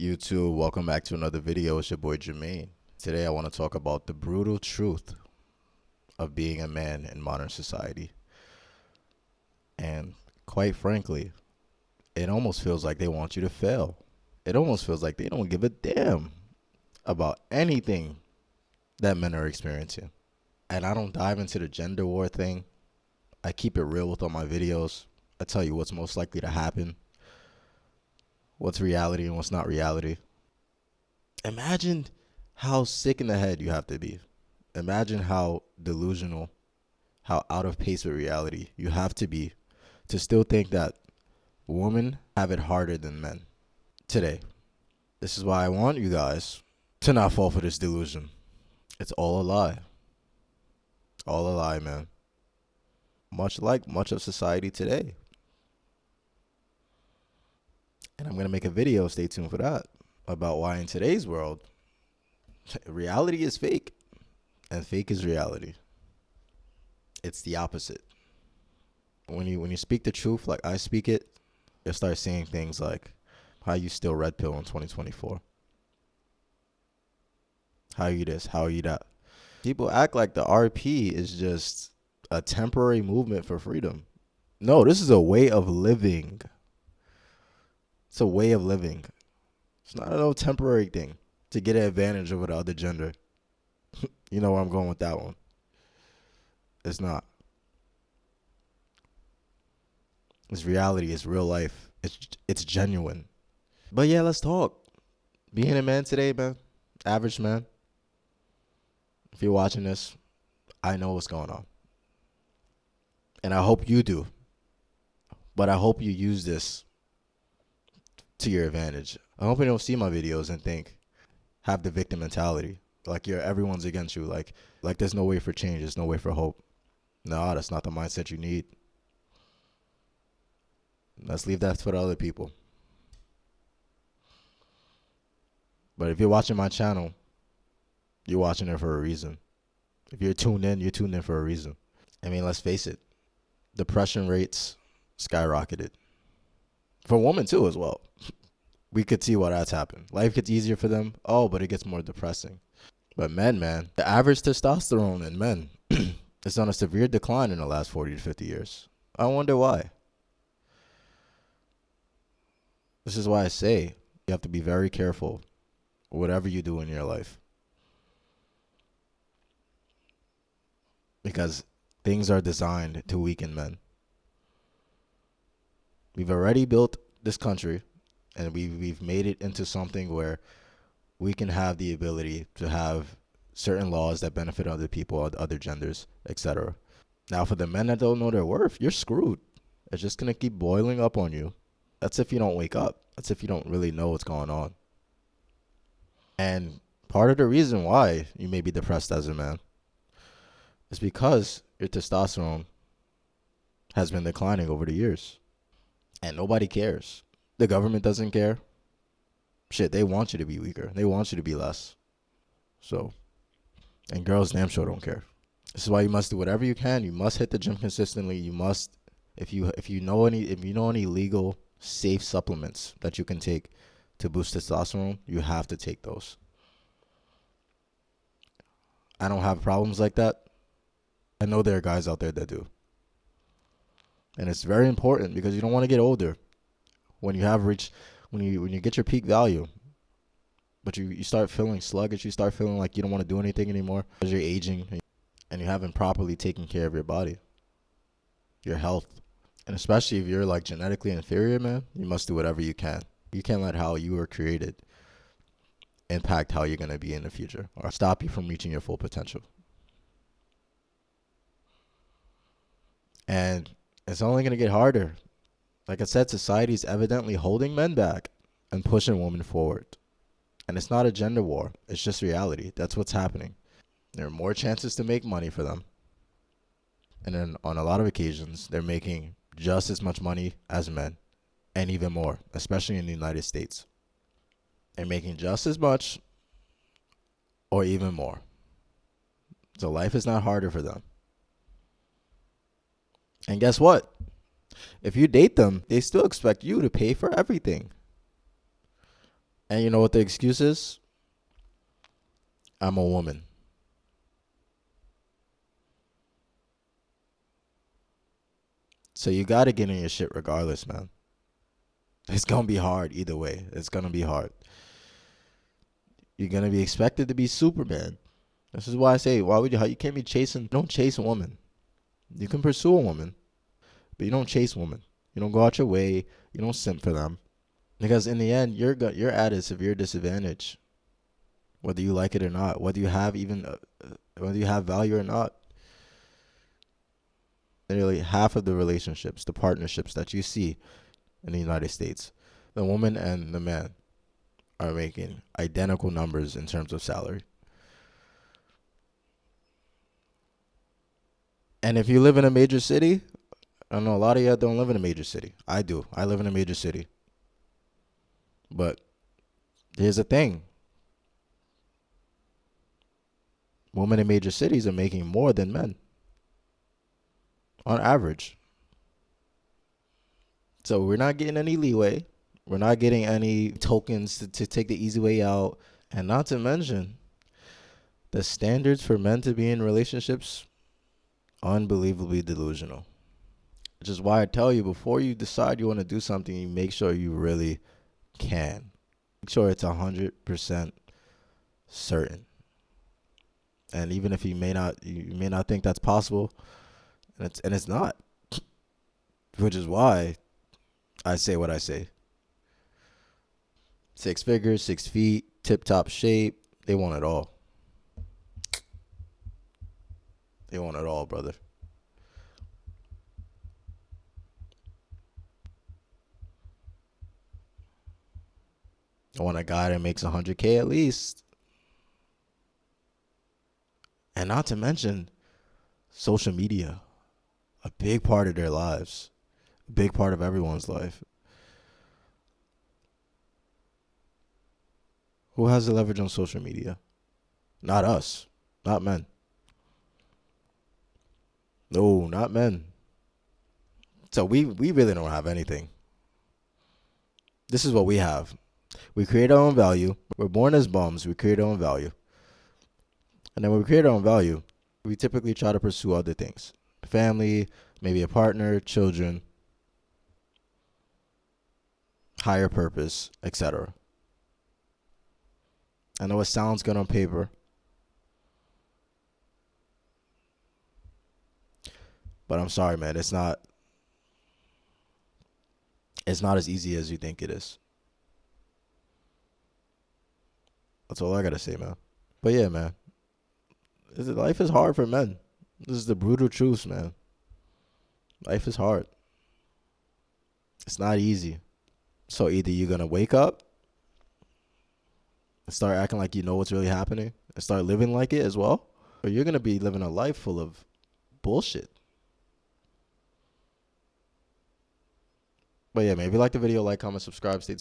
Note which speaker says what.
Speaker 1: YouTube, welcome back to another video. It's your boy Jermaine. Today I want to talk about the brutal truth of being a man in modern society. And quite frankly, it almost feels like they want you to fail. It almost feels like they don't give a damn about anything that men are experiencing. And I don't dive into the gender war thing. I keep it real with all my videos. I tell you what's most likely to happen, what's reality and what's not reality. Imagine how sick in the head you have to be. Imagine how delusional, how out of pace with reality you have to be to still think that women have it harder than men today. This is why I want you guys to not fall for this delusion. It's all a lie. All a lie, man. Much like much of society today. And I'm going to make a video, stay tuned for that, about why in today's world, reality is fake and fake is reality. It's the opposite. When you speak the truth like I speak it, you'll start saying things like, how you still red pill in 2024? How you this? How you that? People act like the RP is just a temporary movement for freedom. No, this is a way of living. It's a way of living. It's not a temporary thing to get an advantage over the other gender. You know where I'm going with that one. It's not. It's reality. It's real life. It's genuine. But yeah, let's talk. Being a man today, man. Average man. If you're watching this, I know what's going on. And I hope you do. But I hope you use this to your advantage. I hope you don't see my videos and think, have the victim mentality. Like everyone's against you. Like there's no way for change. There's no way for hope. No, that's not the mindset you need. Let's leave that for the other people. But if you're watching my channel, you're watching it for a reason. If you're tuned in for a reason. I mean, let's face it. Depression rates skyrocketed. For women too as well. We could see why that's happened. Life gets easier for them. Oh, but it gets more depressing. But men, man, the average testosterone in men is on a severe decline in the last 40 to 50 years. I wonder why. This is why I say you have to be very careful whatever you do in your life. Because things are designed to weaken men. We've already built this country, and we've made it into something where we can have the ability to have certain laws that benefit other people, other genders, etc. Now, for the men that don't know their worth, you're screwed. It's just going to keep boiling up on you. That's if you don't wake up. That's if you don't really know what's going on. And part of the reason why you may be depressed as a man is because your testosterone has been declining over the years. And nobody cares. The government doesn't care. Shit, they want you to be weaker. They want you to be less. So, and girls damn sure don't care. This is why you must do whatever you can. You must hit the gym consistently. You must, if you know any legal, safe supplements that you can take to boost testosterone, you have to take those. I don't have problems like that. I know there are guys out there that do. And it's very important because you don't want to get older when you have reached, when you get your peak value, but you start feeling sluggish, you start feeling like you don't want to do anything anymore because you're aging and you haven't properly taken care of your body, your health. And especially if you're like genetically inferior, man, you must do whatever you can. You can't let how you were created impact how you're going to be in the future or stop you from reaching your full potential. And it's only going to get harder. Like I said, society is evidently holding men back and pushing women forward. And it's not a gender war. It's just reality. That's what's happening. There are more chances to make money for them. And then on a lot of occasions, they're making just as much money as men and even more, especially in the United States. They're making just as much or even more. So life is not harder for them. And guess what? If you date them, they still expect you to pay for everything. And you know what the excuse is? I'm a woman. So you got to get in your shit regardless, man. It's going to be hard either way. It's going to be hard. You're going to be expected to be Superman. This is why I say, why would you can't be chasing, don't chase a woman. You can pursue a woman, but you don't chase women. You don't go out your way. You don't simp for them. Because in the end, you're at a severe disadvantage, whether you like it or not, whether you have value or not. Nearly half of the relationships, the partnerships that you see in the United States, the woman and the man are making identical numbers in terms of salary. And if you live in a major city, I know a lot of you don't live in a major city. I do. I live in a major city. But here's the thing. Women in major cities are making more than men on average. So we're not getting any leeway. We're not getting any tokens to take the easy way out. And not to mention, the standards for men to be in relationships, unbelievably delusional. Which is why I tell you, before you decide you want to do something, you make sure you really can. Make sure it's 100% certain. And even if you may not think that's possible, and it's not. Which is why I say what I say. 6 figures, 6 feet, tip top shape. They want it all. They want it all, brother. I want a guy that makes 100K at least. And not to mention social media, a big part of their lives, a big part of everyone's life. Who has the leverage on social media? Not us, not men. No, not men. So we really don't have anything. This is what we have. We create our own value. We're born as bums. We create our own value. And then when we create our own value, we typically try to pursue other things. Family, maybe a partner, children, higher purpose, etc. I know it sounds good on paper, but I'm sorry, man. It's not as easy as you think it is. That's all I gotta say, man. But yeah, man. Life is hard for men. This is the brutal truth, man. Life is hard. It's not easy. So either you're gonna wake up and start acting like you know what's really happening and start living like it as well, or you're gonna be living a life full of bullshit. But yeah, man, if you like the video, like, comment, subscribe, stay tuned.